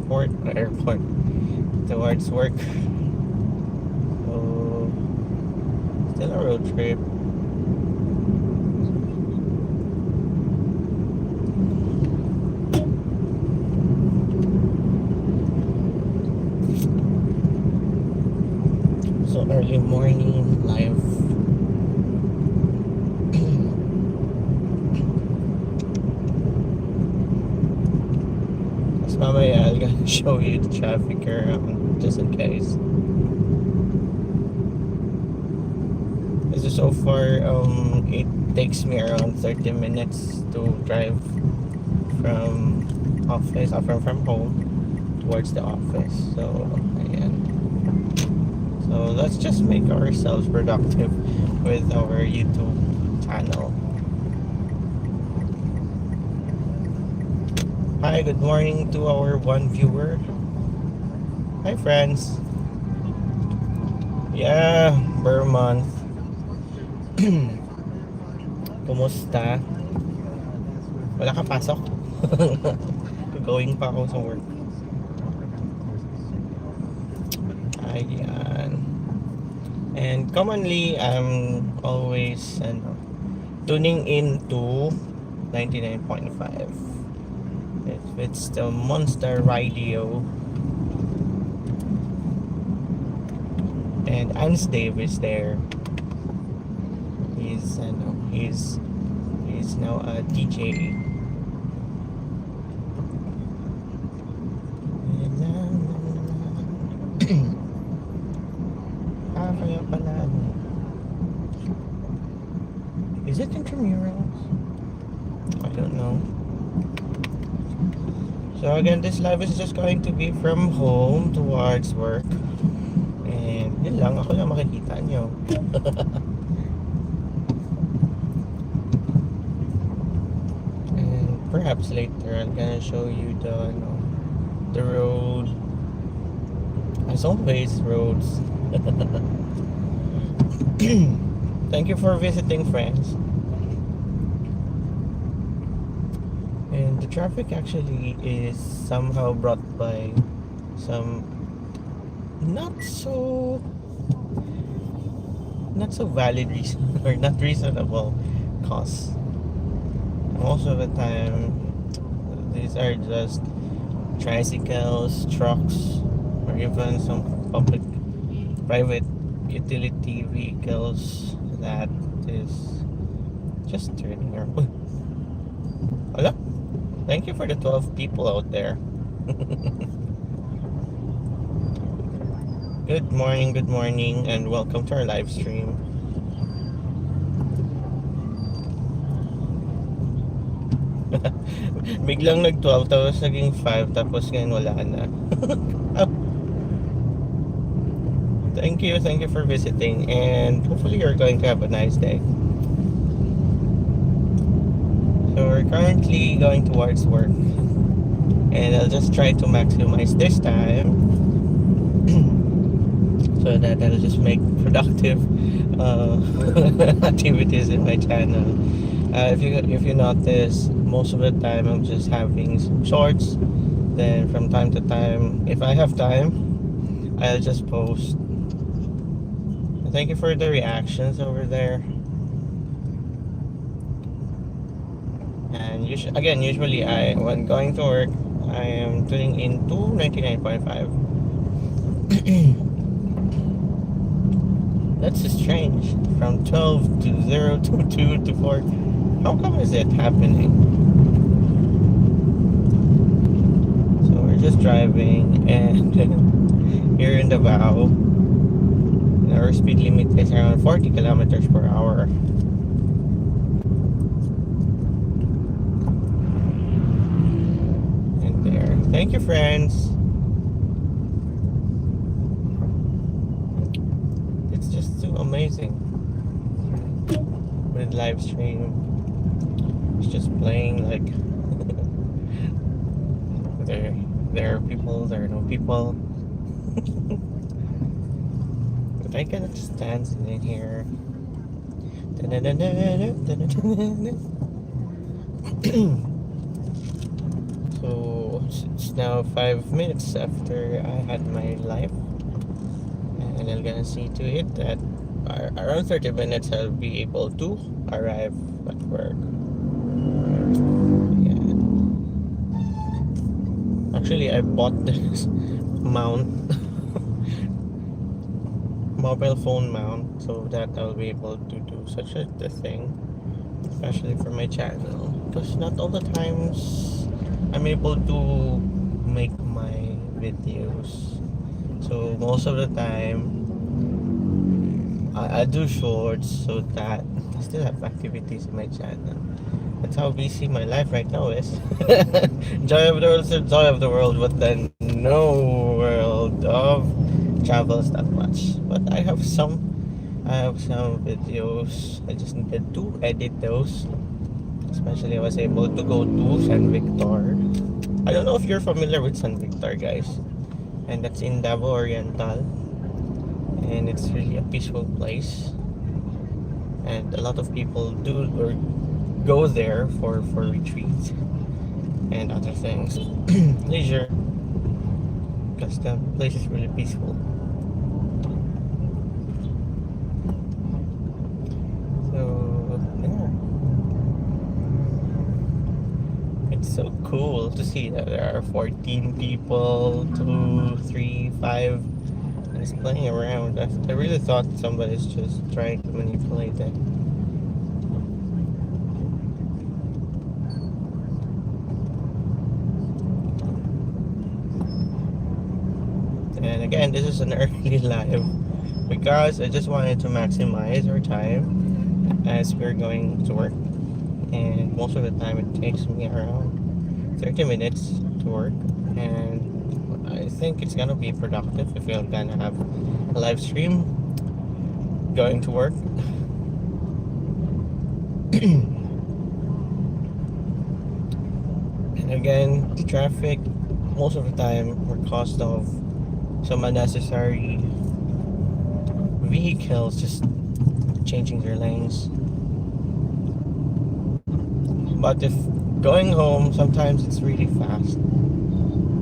airport towards work. So still a road trip. So early morning live. Tapos mamaya I'll gonna show you the traffic around just in case. So far it takes me around 30 minutes to drive from office or from home towards the office. So ayan. So let's just make ourselves productive with our YouTube channel. Hi, good morning to our one viewer. Hi friends. Yeah, month. Kumusta? Wala ka pasok? Going pa ako sa work. Ayan. And commonly, I'm always tuning into 99.5. It's the Monster Radio. And Ans Davis there. He's now a DJ. Kaya pala is it intramurals? I don't know. So again, this live is just going to be from home towards work. And yun lang, ako lang makikita nyo. And perhaps later I'm gonna show you the road. As always, roads. Thank you for visiting, friends. And the traffic actually is somehow brought by some not so valid reason or not reasonable cause. Most of the time these are just tricycles, trucks, or even some private utility vehicles that is just turning around. Hello? Thank you for the 12 people out there. Good morning, and welcome to our live stream. Biglang nag-12 tapos naging 5 tapos ngayon wala na. Thank you for visiting, and hopefully you're going to have a nice day. So we're currently going towards work, and I'll just try to maximize this time so that I'll just make productive activities in my channel. If you notice, most of the time I'm just having some shorts. Then from time to time, if I have time, I'll just post. Thank you for the reactions over there. And usually when going to work, I am tuning into 99.5. That's strange. From 12 to 0 to 2 to 4. How come is it happening? So we're just driving, and here in Davao, our speed limit is around 40 kilometers per hour. And there. Thank you, friends. It's just so amazing with live stream. It's just playing like there are people, there are no people. But I cannot just dance in here. So It's now 5 minutes after I had my life, and I'm gonna see to it that around 30 minutes I'll be able to arrive at work. Yeah. Actually, I bought this mount, mobile phone mount, so that I'll be able to do such a thing, especially for my channel. Because not all the times I'm able to make my videos. So most of the time, I do shorts so that I still have activities in my channel. That's how busy my life right now is. Joy of the world, still joy of the world, but then no world of travels that much. But I have some videos. I just needed to edit those. Especially I was able to go to San Victor. I don't know if you're familiar with San Victor, guys. And that's in Davao Oriental. And it's really a peaceful place. And a lot of people do or go there for retreats and other things. Leisure. Because the place is really peaceful. So, yeah. It's so cool to see that there are 14 people, 2, 3, 5, and it's playing around. I really thought somebody's just trying to manipulate it. And again, this is an early live because I just wanted to maximize our time as we're going to work. And most of the time it takes me around 30 minutes to work, and I think it's gonna be productive if we're gonna have a live stream going to work. And again, the traffic most of the time were caused of some unnecessary vehicles just changing their lanes. But if going home, sometimes it's really fast.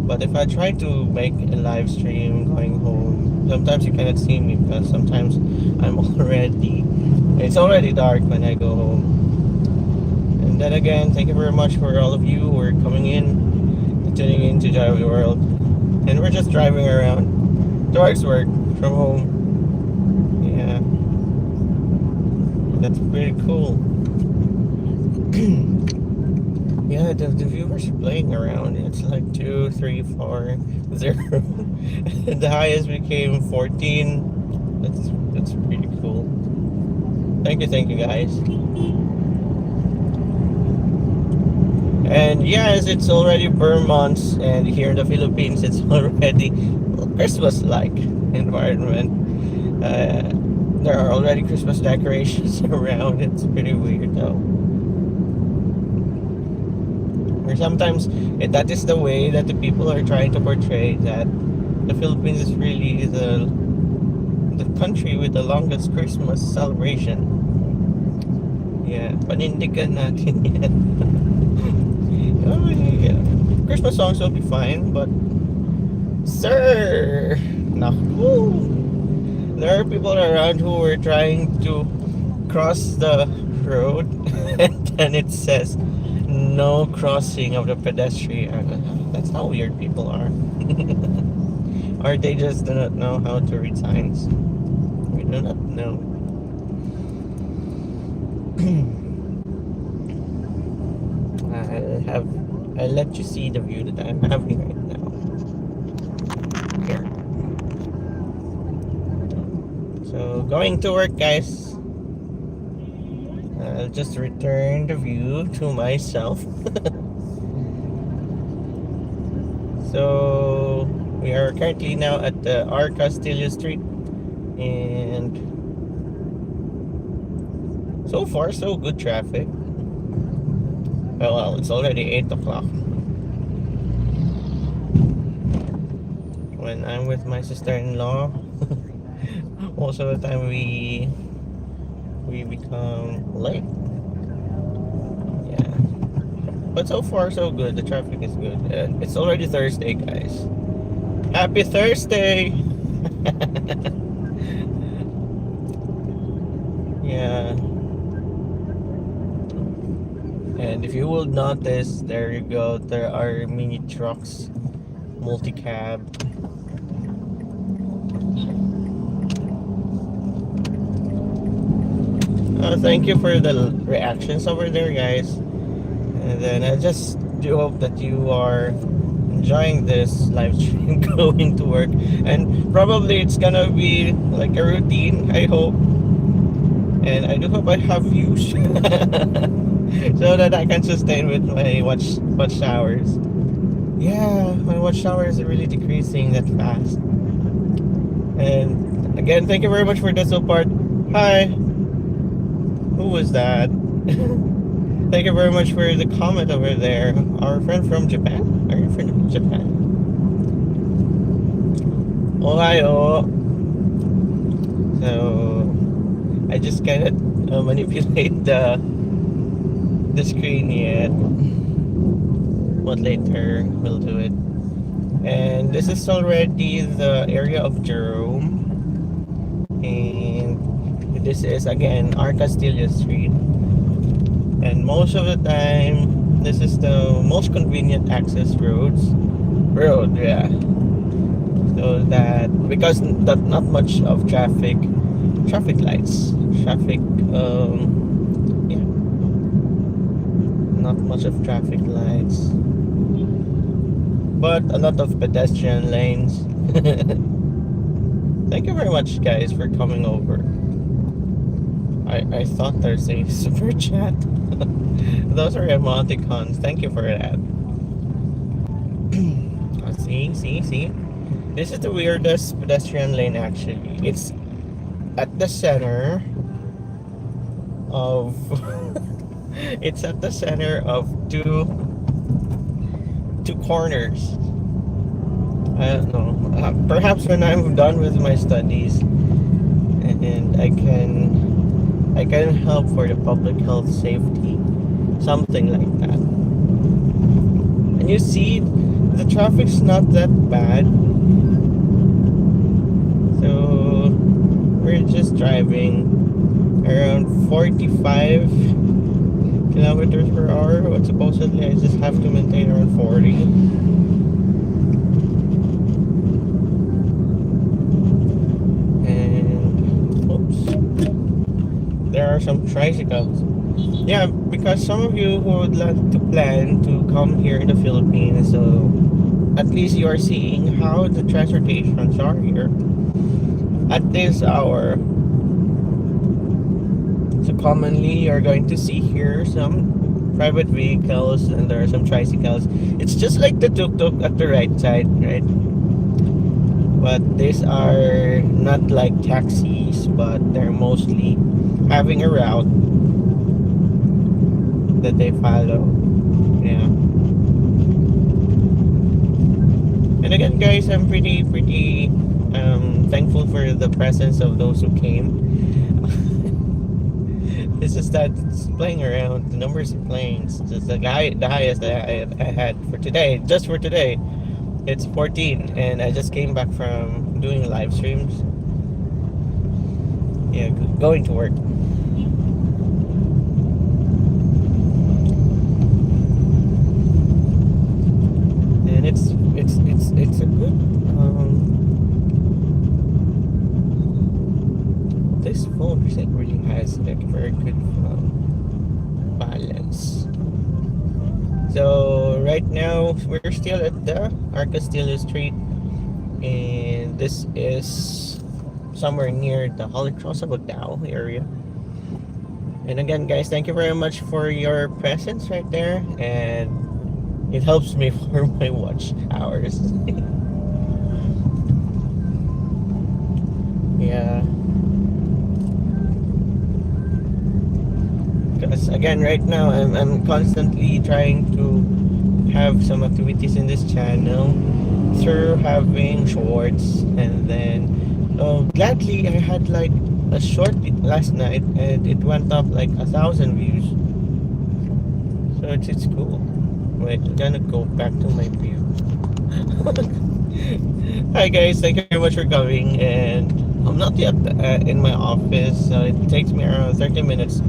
But if I try to make a live stream going home, sometimes you cannot see me because sometimes it's already dark when I go home. And then again, thank you very much for all of you who are coming in and tuning in to Joy of the World. And we're just driving around towards work from home. Yeah. That's pretty cool. Yeah, the viewers are playing around. It's like 2, 3, 4, 0. The highest became 14. That's pretty cool. Thank you guys. And yes, it's already Vermont, and here in the Philippines, it's already Christmas-like environment. There are already Christmas decorations around. It's pretty weird though. Or sometimes that is the way that the people are trying to portray that the Philippines is really the country with the longest Christmas celebration. Yeah, panindigan natin yan. Oh, yeah. Christmas songs will be fine, but sir, naku, there are people around who are trying to cross the road and then it says no crossing of the pedestrian. That's how weird people are. Or they just do not know how to read signs. We do not know. I'll let you see the view that I'm having right now. Here. So going to work, guys. I'll just return the view to myself. So we are currently now at the R. Castillo Street, and so far so good traffic. Well, it's already 8 o'clock. When I'm with my sister-in-law, most of the time we become late. Yeah. But so far, so good. The traffic is good. And it's already Thursday, guys. Happy Thursday! Yeah. And if you will notice, there you go. There are mini trucks, multi-cab. Thank you for the reactions over there, guys. And then I just do hope that you are enjoying this live stream going to work. And probably it's gonna be like a routine, I hope. And I do hope I have views so that I can sustain with my watch hours. Yeah, my watch hours are really decreasing that fast. And again, thank you very much for the support. Hi, who was that? Thank you very much for the comment over there. Our friend from Japan? Are you from Japan? Ohio. So I just cannot manipulate the screen yet. But later we'll do it. And this is already the area of Jerome. And this is again our Castilla Street. And most of the time, this is the most convenient access road, yeah. So that because not much of traffic lights, yeah, not much of traffic lights, but a lot of pedestrian lanes. Thank you very much, guys, for coming over. I thought there's a super chat. Those are emoticons. Thank you for that. See. This is the weirdest pedestrian lane actually. It's at the center of it's at the center of two corners. I don't know. Perhaps when I'm done with my studies and I can help for the public health safety, something like that. And you see, the traffic's not that bad. So we're just driving around 45 kilometers per hour, but supposedly I just have to maintain around 40. There are some tricycles. Yeah, because some of you who would like to plan to come here in the Philippines, so at least you are seeing how the transportations are here at this hour. So commonly you're going to see here some private vehicles and there are some tricycles. It's just like the tuk-tuk at the right side, right? But these are not like taxis, but they're mostly having a route that they follow. Yeah. And again, guys, I'm pretty thankful for the presence of those who came. It's just that it's playing around. The numbers are playing. It's just the highest that I had for today. Just for today, it's 14, and I just came back from doing live streams. Yeah, going to work. And it's a good this phone really has like a very good balance. So right now we're still at the Arcastilla Street, and this is somewhere near the Holy Cross of Ogdao area. And again, guys, thank you very much for your presence right there, and it helps me for my watch hours. Yeah. Because again, right now I'm constantly trying to have some activities in this channel through having shorts, and then gladly I had like a short last night and it went up like 1,000 views. So it's cool. Wait, I'm gonna go back to my view. Hi guys, thank you very much for coming. And I'm not yet in my office, so it takes me around 30 minutes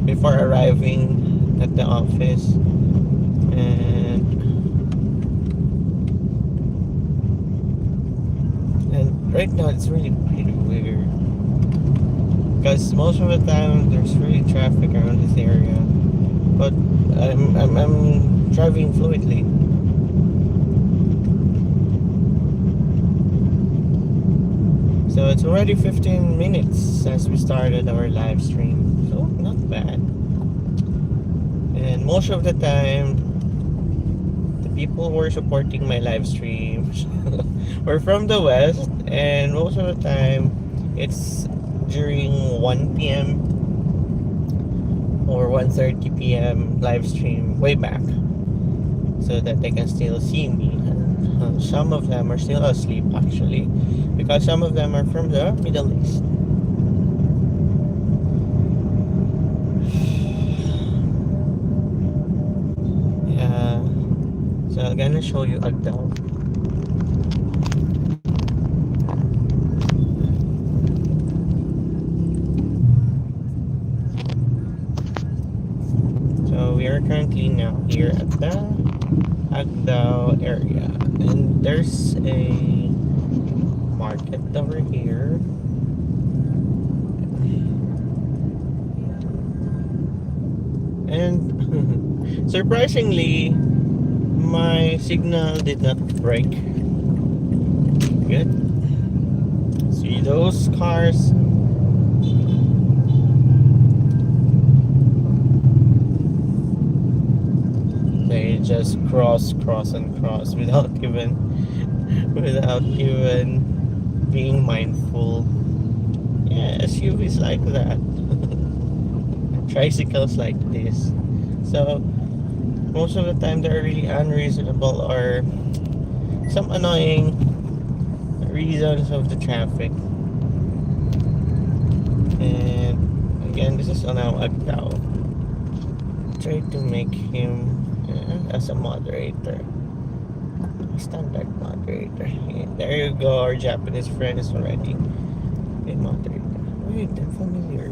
before arriving at the office. And right now it's really pretty weird because most of the time there's really traffic around this area, but I'm driving fluidly. So it's already 15 minutes since we started our live stream, so not bad. And most of the time, the people who are supporting my live streams were from the West, and most of the time, it's during 1 p.m. or 1:30 p.m. live stream way back, so that they can still see me. And some of them are still asleep actually, because some of them are from the Middle East. Yeah, so I'm gonna show you Agdal. So we are currently now here at the Agdal area, and there's a market over here. And surprisingly, my signal did not break. Good. See those cars? They just cross without even being mindful. Yeah, SUVs like that. Tricycles like this. So most of the time they're really unreasonable, or some annoying reasons of the traffic. And again, this is on our Agdao. Try to make him as a moderator, standard moderator. Yeah, there you go, our Japanese friend is already a moderator. Wait, I'm familiar.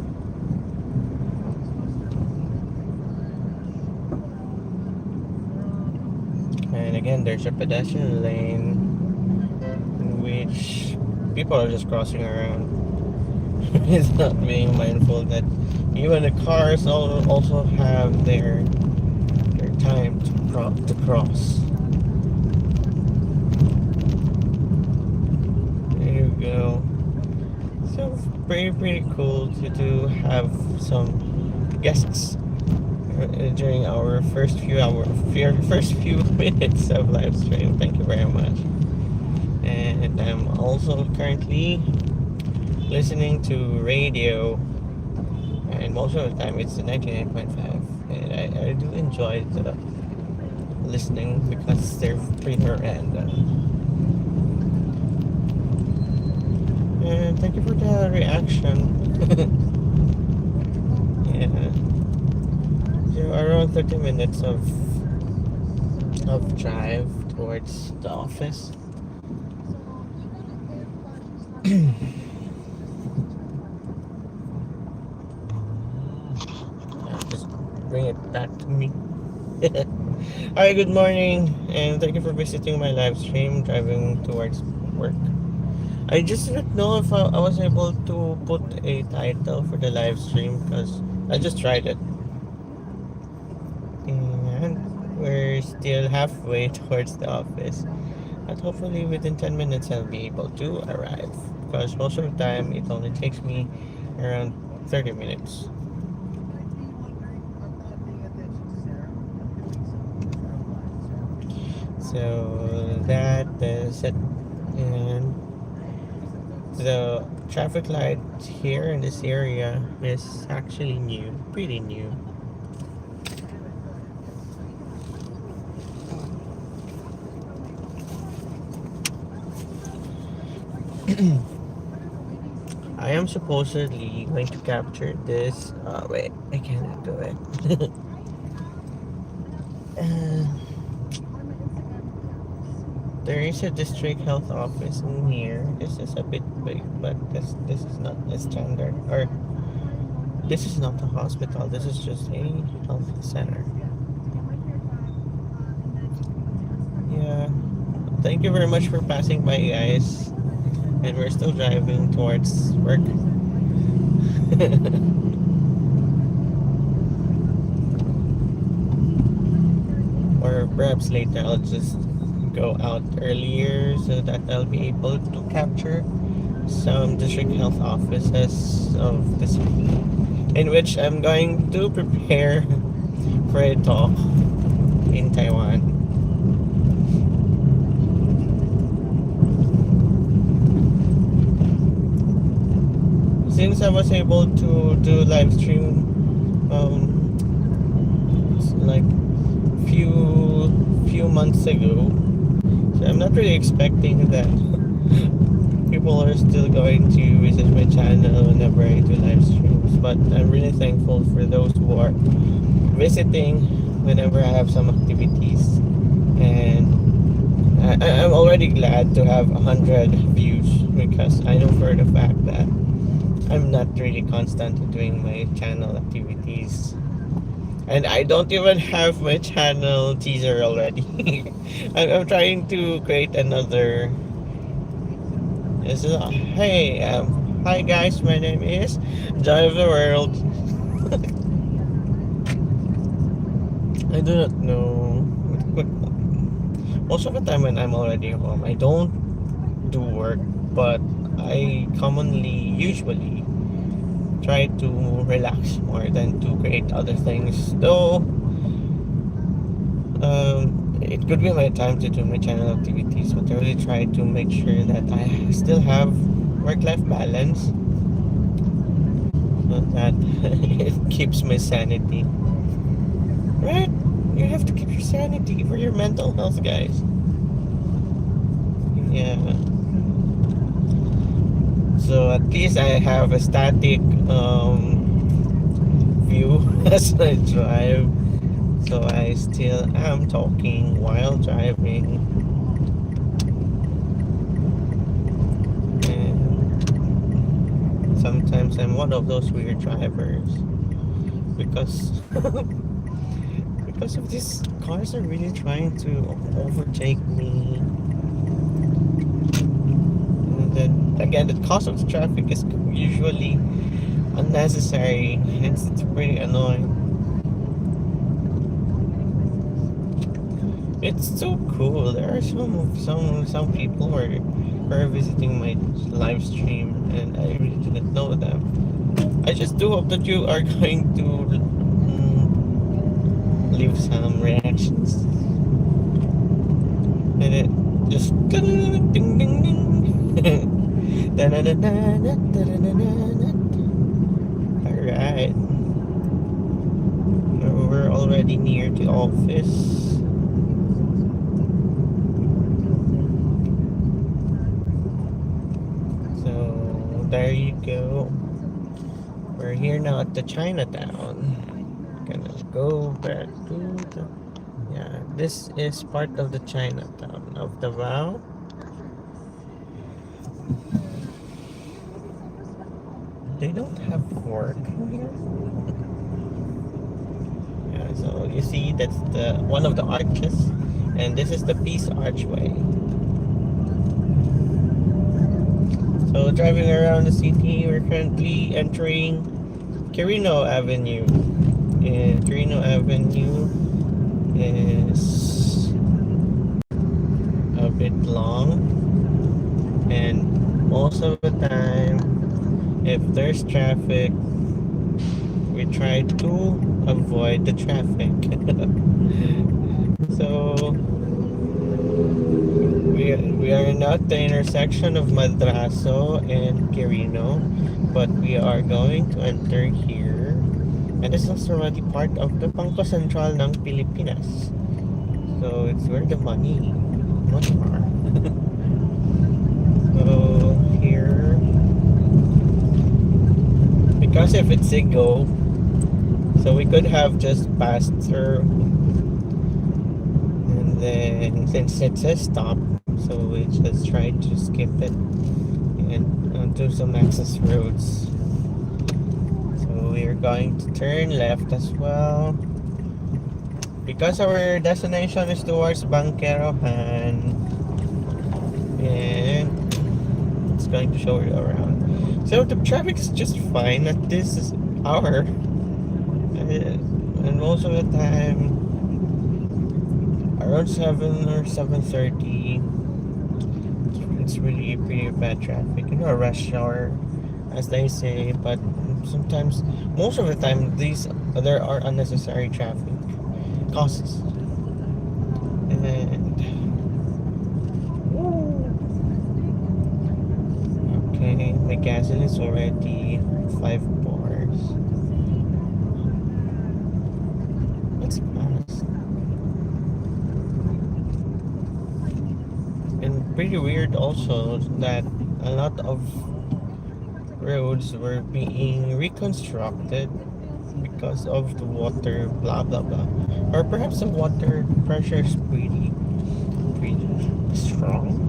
And again, there's a pedestrian lane in which people are just crossing around. It's not being mindful that even the cars also have their time to cross. There you go. So pretty cool to have some guests during our first few minutes of live stream. Thank you very much. And I'm also currently listening to radio, and most of the time it's the 99.5, and I do enjoy the listening because they're pretty random. And thank you for the reaction. Yeah. So around 30 minutes of drive towards the office. Just bring it back to me. Hi, good morning, and thank you for visiting my live stream driving towards work. I just didn't know if I was able to put a title for the live stream because I just tried it. And we're still halfway towards the office. But hopefully within 10 minutes I'll be able to arrive. Because most of the time it only takes me around 30 minutes. So that is it. And the traffic light here in this area is actually new, pretty new. I am supposedly going to capture this. Wait, I cannot do it. There is a district health office in here. This is a bit big, but this is not a standard. Or this is not a hospital. This is just a health center. Yeah. Thank you very much for passing by, guys. And we're still driving towards work. Or perhaps later I'll just go out earlier so that I'll be able to capture some district health offices of the city, in which I'm going to prepare for a talk in Taiwan. Since I was able to do live stream like few months ago, so I'm not really expecting that people are still going to visit my channel whenever I do live streams. But I'm really thankful for those who are visiting whenever I have some activities, and I'm already glad to have 100 views, because I know for the fact that I'm not really constant in doing my channel activities. And I don't even have my channel teaser already. I'm trying to create another. Hey, hi guys, my name is Joy of the World. I do not know. Most of the time when I'm already home, I don't do work, but I usually try to relax more than to create other things. Though, it could be my time to do my channel activities, but I really try to make sure that I still have work-life balance, so that it keeps my sanity. Right? You have to keep your sanity for your mental health, guys. Yeah. So at least I have a static view as I drive. So I still am talking while driving. And sometimes I'm one of those weird drivers, because because of these cars are really trying to overtake me. And then again, the cause of the traffic is usually unnecessary, hence it's pretty annoying. It's so cool. There are some people who are visiting my live stream, and I really didn't know them. I just do hope that you are going to leave some reactions, and it just ding ding ding. Alright, we're already near the office. So there you go. We're here now at the Chinatown. Gonna go back to the... Yeah, this is part of the Chinatown of Davao. They don't have work here. Yeah, so you see that's the one of the arches, and this is the Peace Archway. So driving around the city, we're currently entering Quirino Avenue. And Quirino Avenue is a bit long, and most of the time, if there's traffic, we try to avoid the traffic. So we are not at the intersection of Madraso and Quirino, but we are going to enter here, and this is already part of the Bangko Sentral ng Pilipinas. So it's where the money are. So here, because if it's a go, so we could have just passed through, and then since it says stop, So we just try to skip it and onto some access roads. So we're going to turn left as well because our destination is towards Bangkerohan, and it's going to show you around. So the traffic is just fine at this hour, and most of the time around 7 or 7:30, it's really pretty bad traffic. You know, a rush hour, as they say. But sometimes, most of the time, there are unnecessary traffic causes. And okay, my gasoline is already 5 bars. That's fast. And pretty weird also that a lot of roads were being reconstructed because of the water, blah blah blah, or perhaps the water pressure is pretty strong.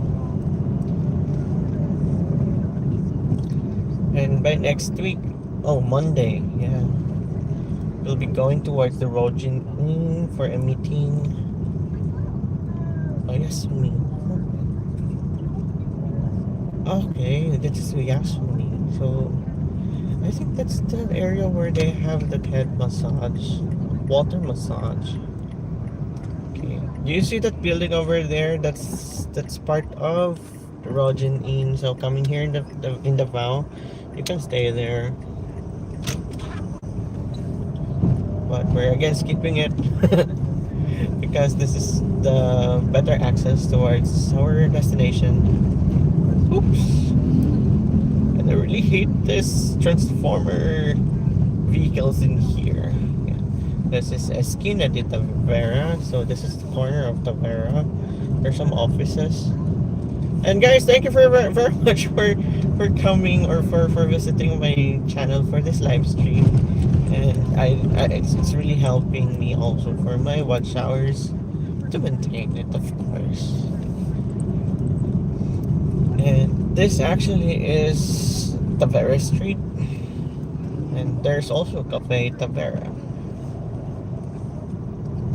And by next week, oh Monday, yeah, we'll be going towards the Rojin for a meeting. Oh Yasuni. Okay, this is Yasuni. So I think that's the area where they have the head massage, water massage. Okay. Do you see that building over there? That's part of the Rojin Inn. So coming here in the Vow, you can stay there. But we're again skipping it because this is the better access towards our destination. Oops. And I really hate this transformer vehicles in here. Yeah. This is Esquina de Tavera. So this is the corner of Tavera. There's some offices. And guys, thank you very much for coming or for visiting my channel for this live stream. And it's really helping me also for my watch hours to maintain it, of course. And this actually is Tavera Street, and there's also Cafe Tavera.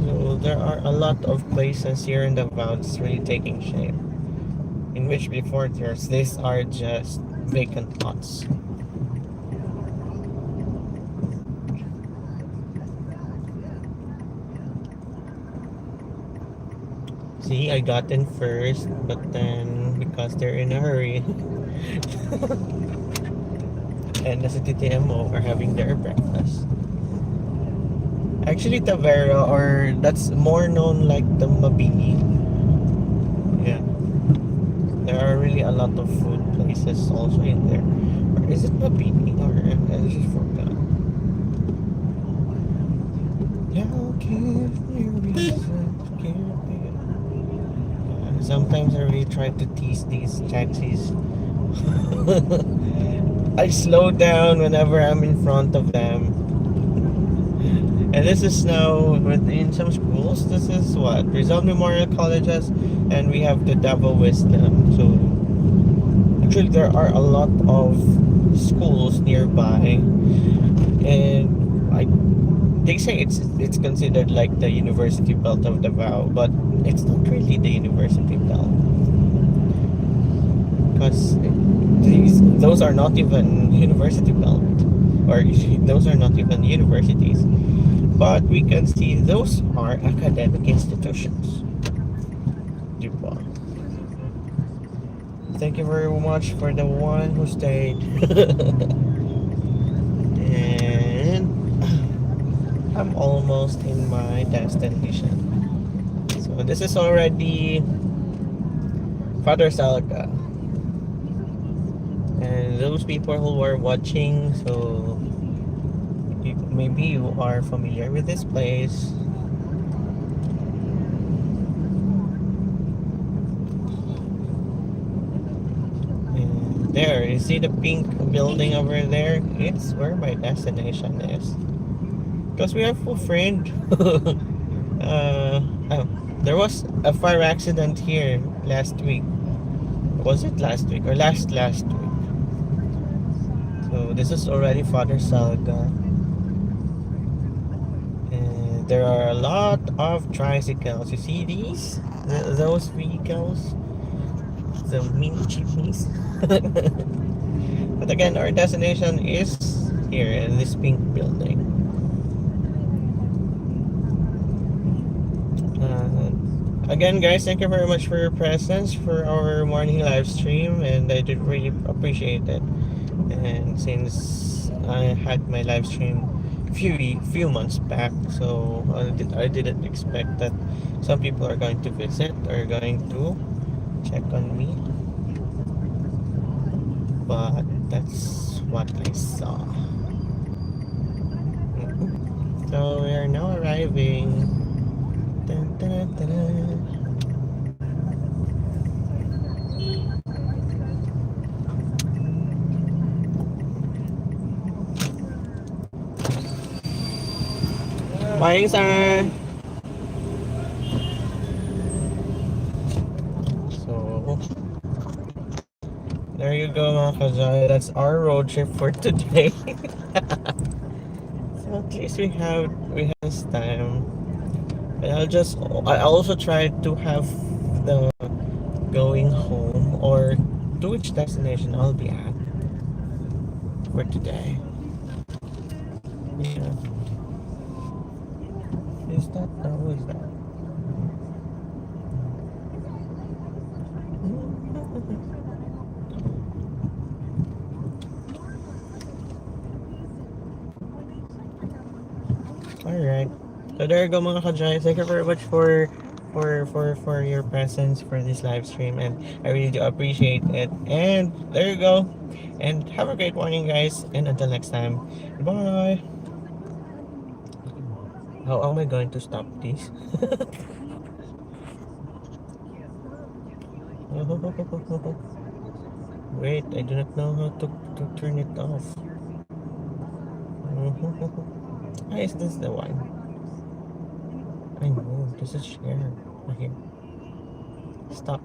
So there are a lot of places here in the Vow that's really taking shape, in which before these are just vacant lots. See, I got in first, but then because they're in a hurry and the TTMO are having their breakfast. Actually, Tavera, or that's more known like the Mabini. Yeah. There are really a lot of food places also in there. Or is it Mabini? Or I just forgot. Yeah, give me reason. Sometimes I really try to tease these taxis. I slow down whenever I'm in front of them. And this is now within some schools. This is what? Rizal Memorial Colleges, and we have the Davao Wisdom. So actually there are a lot of schools nearby, and they say it's considered like the university belt of Davao, but it's not really the university belt because those are not even university belt, or those are not even universities, but we can see those are academic institutions. Diba? Thank you very much for the one who stayed. And I'm almost in my destination. So this is already Father Salga. And those people who are watching, so maybe you are familiar with this place. And there, you see the pink building over there? It's where my destination is. Because we have a friend. Uh, oh, there was a fire accident here last week. Was it last week or last week? So this is already Father Salga, and there are a lot of tricycles. You see these? Those vehicles, the mini jeepneys. But again, our destination is here in this pink building. Again, guys, thank you very much for your presence for our morning live stream, and I did really appreciate it. And since I had my live stream few months back, so I didn't expect that some people are going to visit or going to check on me, but that's what I saw. So we are now arriving. Dun, dun, dun, dun, dun. Morning, sir. So, there you go, mga kajoy. That's our road trip for today. So at least we have this time. And I also try to have the going home or to which destination I'll be at for today. Yeah. Is that who is that? Alright. So there you go, mga ka-Joy. Thank you very much for your presence for this live stream, and I really do appreciate it. And there you go. And have a great morning, guys. And until next time. Bye. How am I going to stop this? Wait, I do not know how to turn it off. Ah, is this the one? I know, this is share. Okay. Stop.